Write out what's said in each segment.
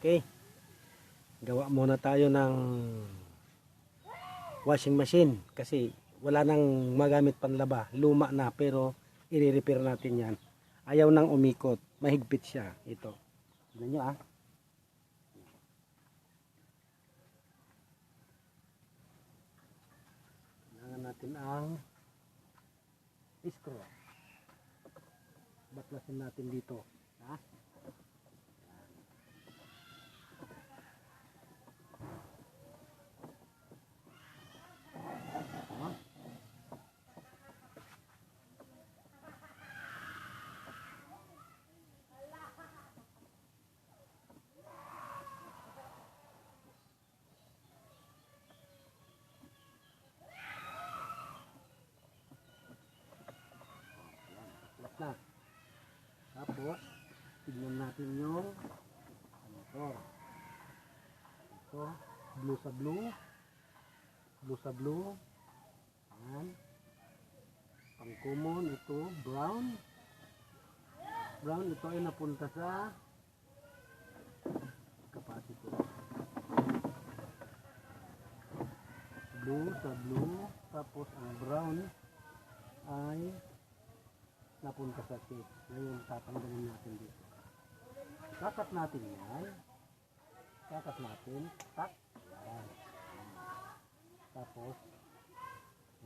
Okay, gawa muna tayo ng washing machine kasi wala nang magamit panlaba, luma na, pero i-repair natin yan. Ayaw nang umikot, mahigpit siya. Ito, tignan nyo ah. Kailangan natin ang screw. Baklasin natin dito ha? Na. Tapos tignan natin yung motor. Ito, blue sa blue. Blue sa blue. Ayan. Pang common, ito, brown. Brown, ito ay napunta sa capacitor. Blue sa blue. Tapos ang brown ay napunta sa tape. Ngayon, tatanggalin natin dito. Kakat natin yan. Kakat natin. Tak. Yan. Tapos,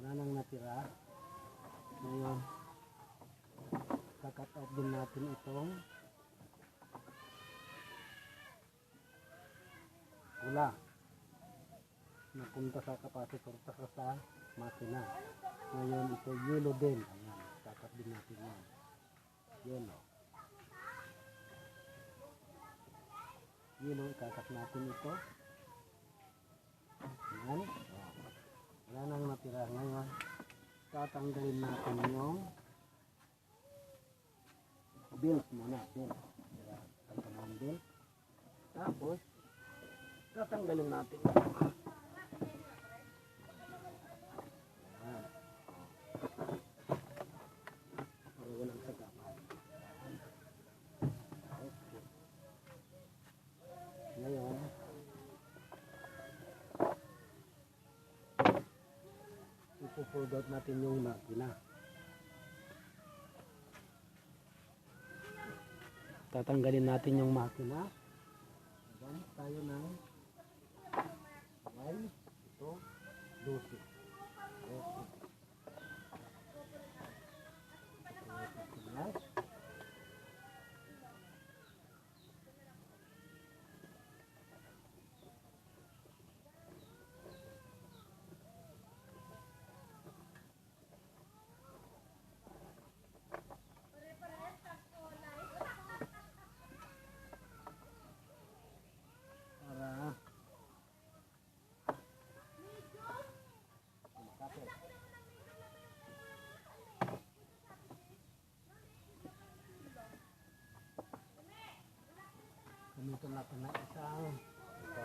wala nang natira. Ngayon, kakat out din natin itong pula. Napunta sa capacitor saka sa makina. Ngayon, ito yellow din. Ayan. Kakat din natin yan. Yellow. Yellow, kakat natin ito. Ayan. Wala nang natira. Ngayon, tatanggalin natin yung belt muna. Belt. Tatanggalin yung belt. Tapos, tatanggalin natin ito. Ngayon, ipo-fold out natin yung makina. Tatanggalin natin yung makina. Gamit tayo ng ito, 12. Gamitin natin na isang ito.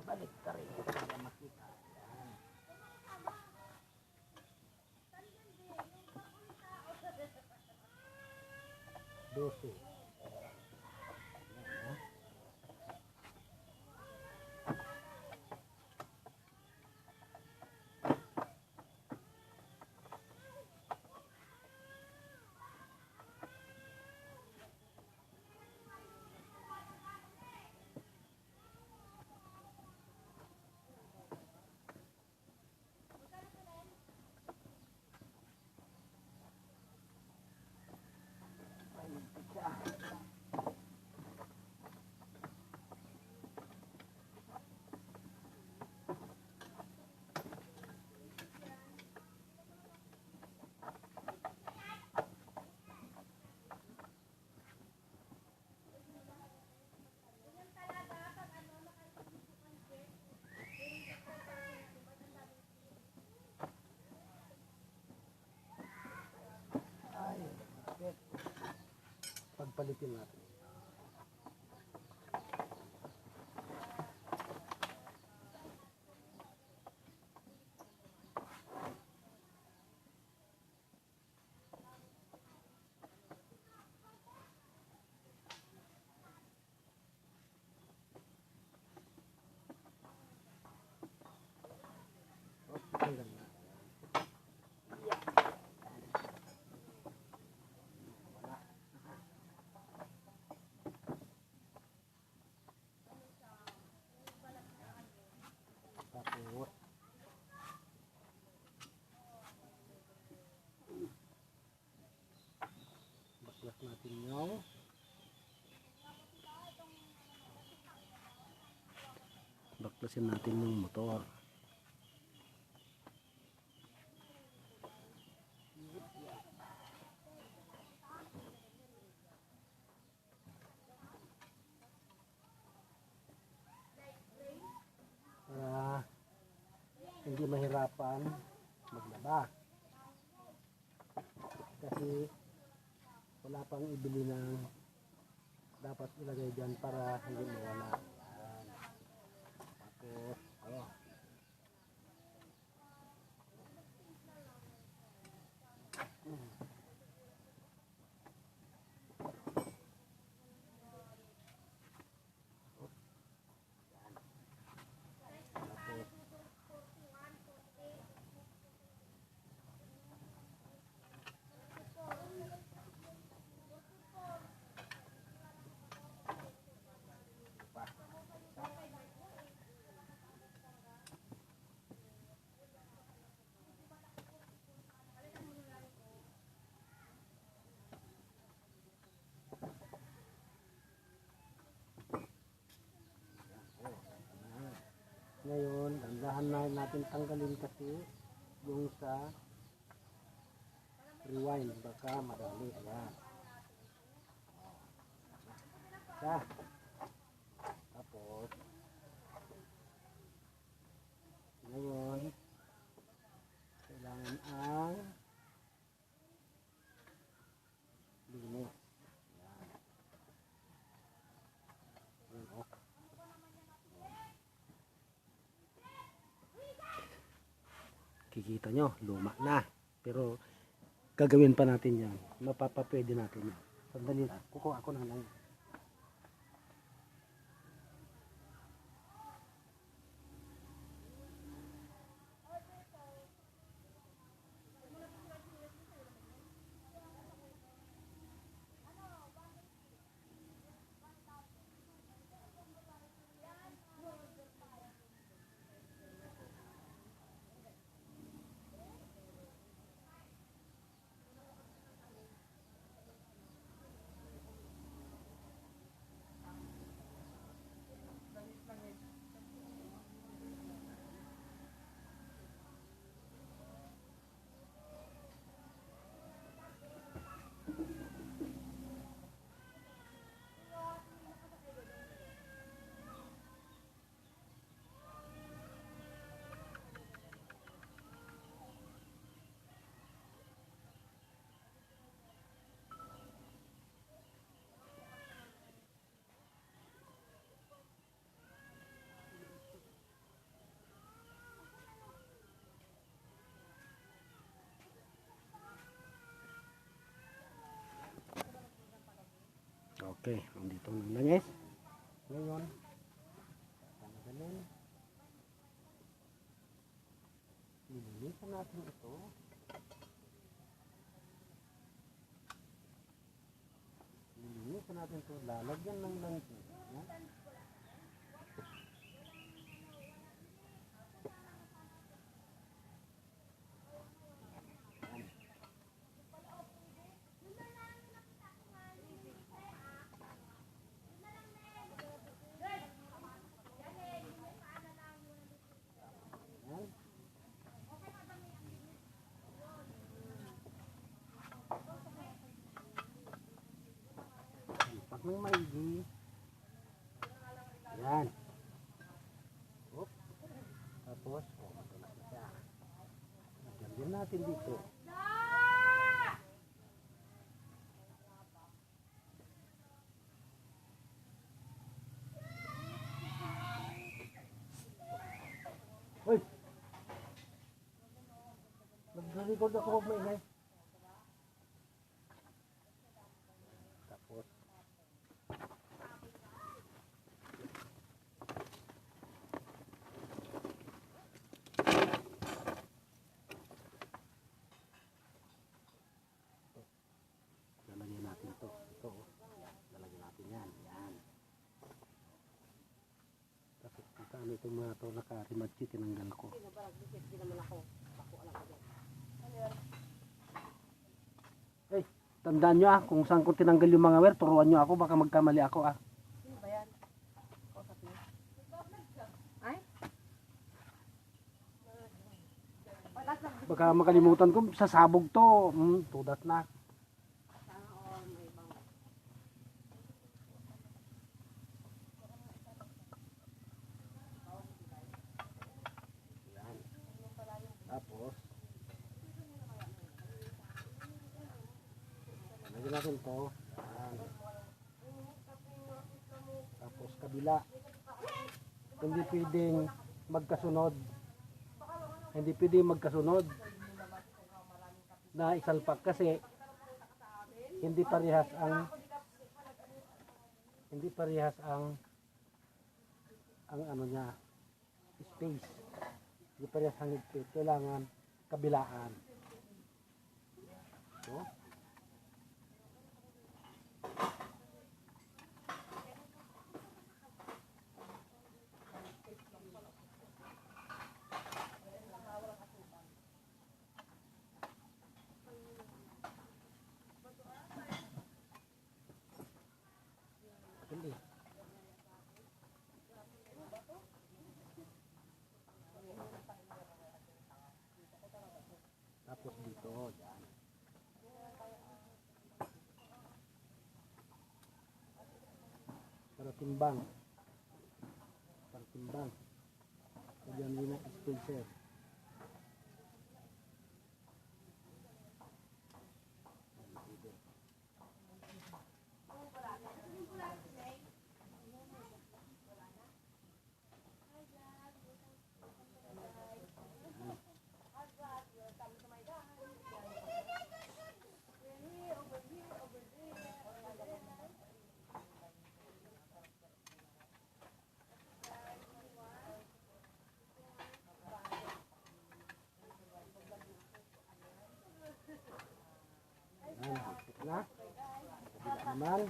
Balik ka rin para makita. Yan. 12. Siya. Papalitin natin. Tanggal na. Tapos baklas natin yung baklasin natin yung motor. Para hindi mahirapan maglaba. Kasi wala pang ibili ng dapat ilagay dyan para hindi mawala. Yan. Tapos, ayun. Ngayon, dandahan na natin tanggalin kasi yung sa rewind, baka madali. Ayan. Tapos, ngayon, kailangan ang linis. Ayan. Ayan, oh. Kikita nyo, luma na. Pero gagawin pa natin yan. Mapapapwede natin yan. Sandali lang. Kukuha ako na lang. Okay, andito na lang guys. Ngayon, tanggalin. Lilinisan natin ito. Lilinisan natin ito. Lalagyan ng langis. Pag may maigi, yan. Oop. Tapos, matulas na siya. Lagyan din natin dito. Hoy! Nag-record ako, huwag maingay. Tapos, lalagyan natin to. Ito, oh. Lalagyan natin yan. Yan. Tapos, kung saan itong mga to naka-rematchi, tinanggal ko. Hey, tandaan nyo kung saan ko tinanggal yung mga wire, turuan nyo ako, baka magkamali ako Sino ba yan? Kausap niyo? Ay? Baka makalimutan ko, sasabog to. Tudat na. Yan. Tapos, lagyan natin to. Yan. Tapos kabila. Hindi pwedeng magkasunod. Hindi pwedeng magkasunod na isalpak kasi hindi parehas ang ano niya, space. Hindi parehas ang space. Kailangan kabilaan. So, hindi. Tapos dito, yan. Para timbang. Para timbang. Lagyan din ng spacer. Yan, higpit na. Kabila naman.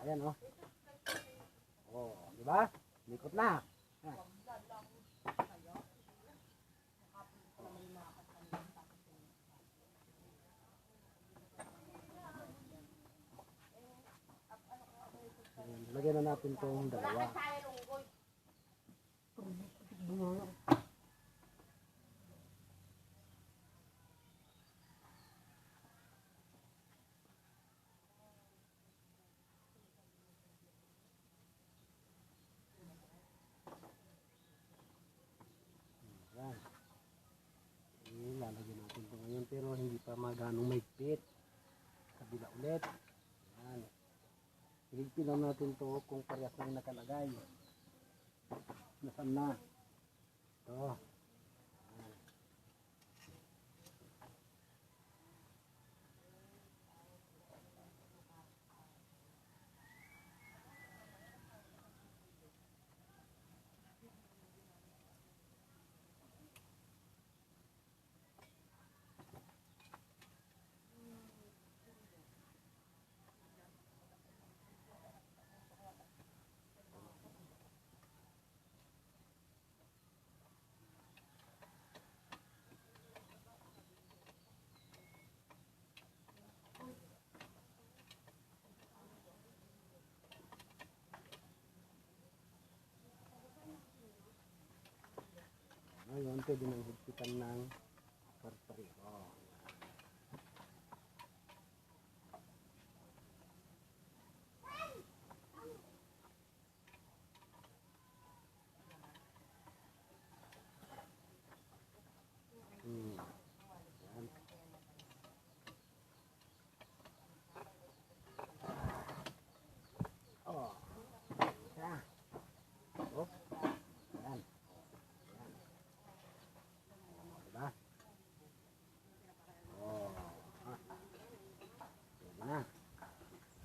Ayan, oh. Oh, di ba? Likot na. Ah. Ayan, lagyan na natin itong dalawa. Ayan. Lalagyan natin ito ngayon pero hindi pa maganong mahigpit. Kabila ulit. Ayan. Higpit lang natin ito kung parehas lang nakalagay. Nasaan na? Ito. Ngayon, pwede nang higpitan ng parpareho.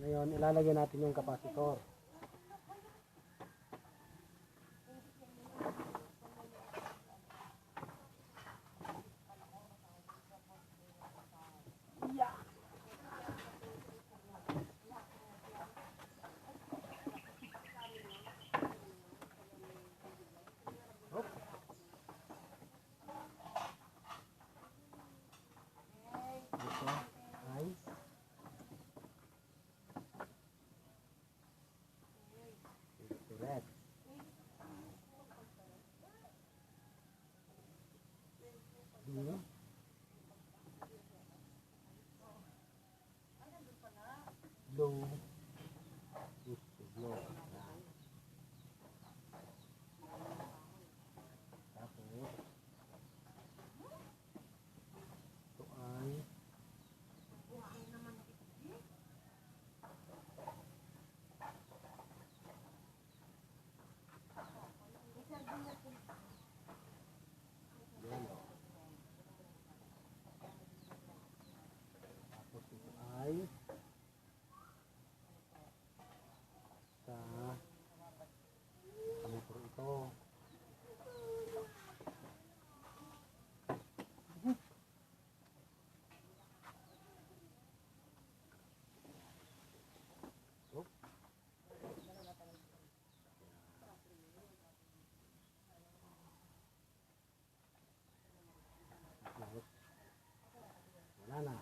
Ngayon, ilalagay natin yung kapasitor. Ito ay correct. Blue. Blue. Blue. Yan. Tapos ito ay yellow. Tapos ito ay sa motor ito. Oh. Tapos, wala na.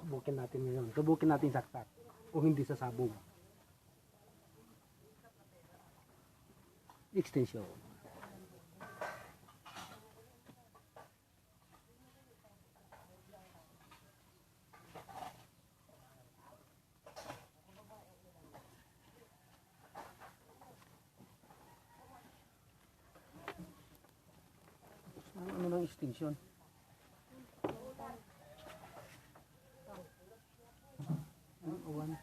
Subukin natin ngayon. Subukin natin saksak. Kung hindi sasabog. Extension. Ano ng extension? One.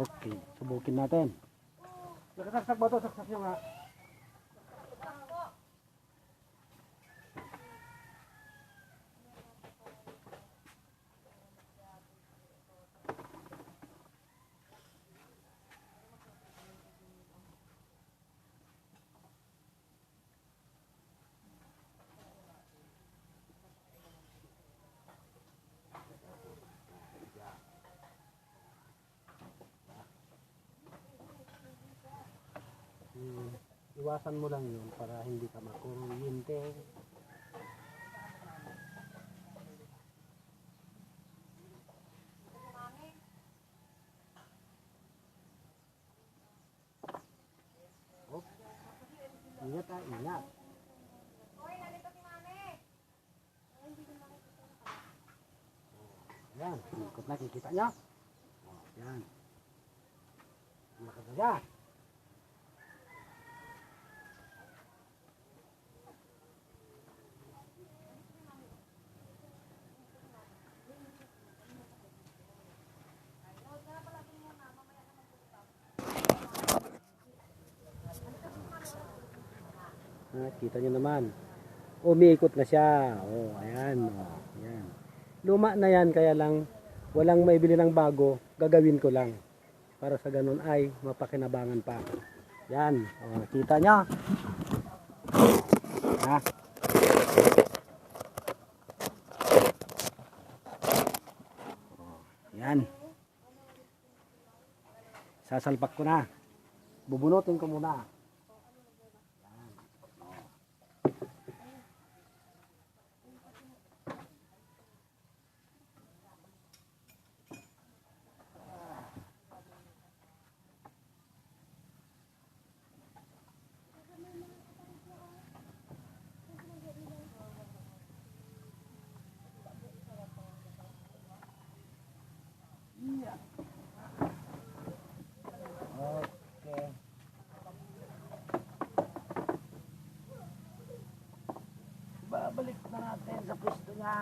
Okay, subukin natin. Nakasaksak ba ito? Saksak nyo nga. Iwasan mo lang yun para hindi ka makuryente. Oh. Ingat ah, ingat. Yan, ikot na, kikita nyo. Oh, yan. Makagaga. Kita nyo naman. Umiikot na siya. Oh, ayan. Oh, ayan. Luma na yan, kaya lang walang maibili ng bago. Gagawin ko lang. Para sa ganun ay mapakinabangan pa. Yan. Oh, kita nyo. Ha? Oh, yan. Sasalpak ko na. Bubunutin ko muna. Okay. Babalik na natin sa pwesto niya.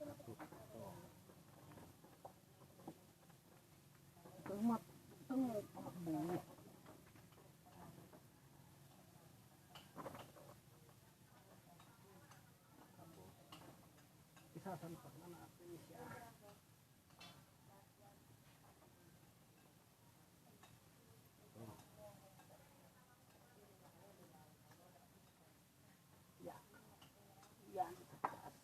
Itong pamakbo. Isasampak na natin siya. Yan. Yan. Sa taas.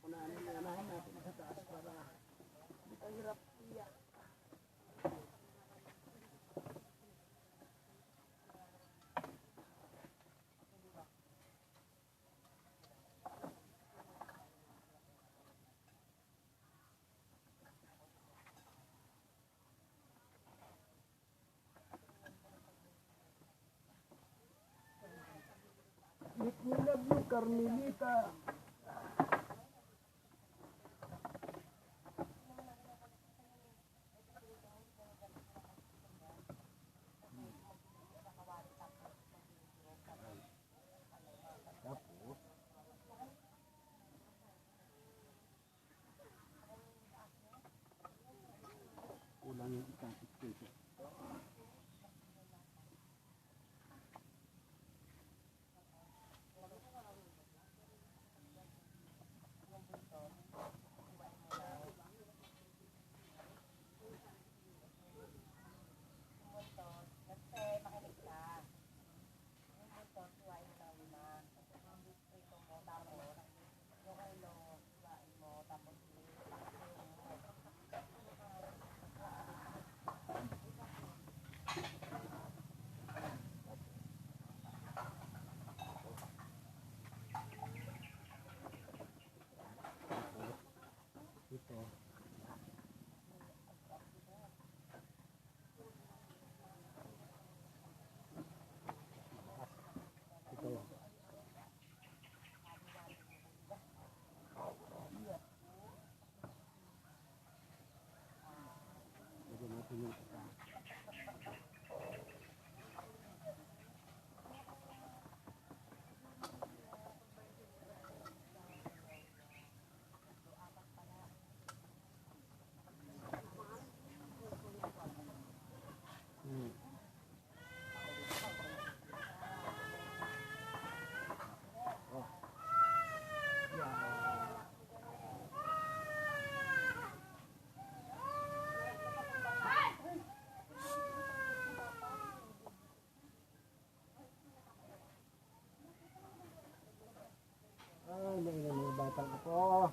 Unahin natin sa taas para hindi ka hirap. Yan. We love you, Carmelita. Tapos, kulang yung isang sticker. Ito. Ito. Lagyan natin yung isa. Ay, may batang ako.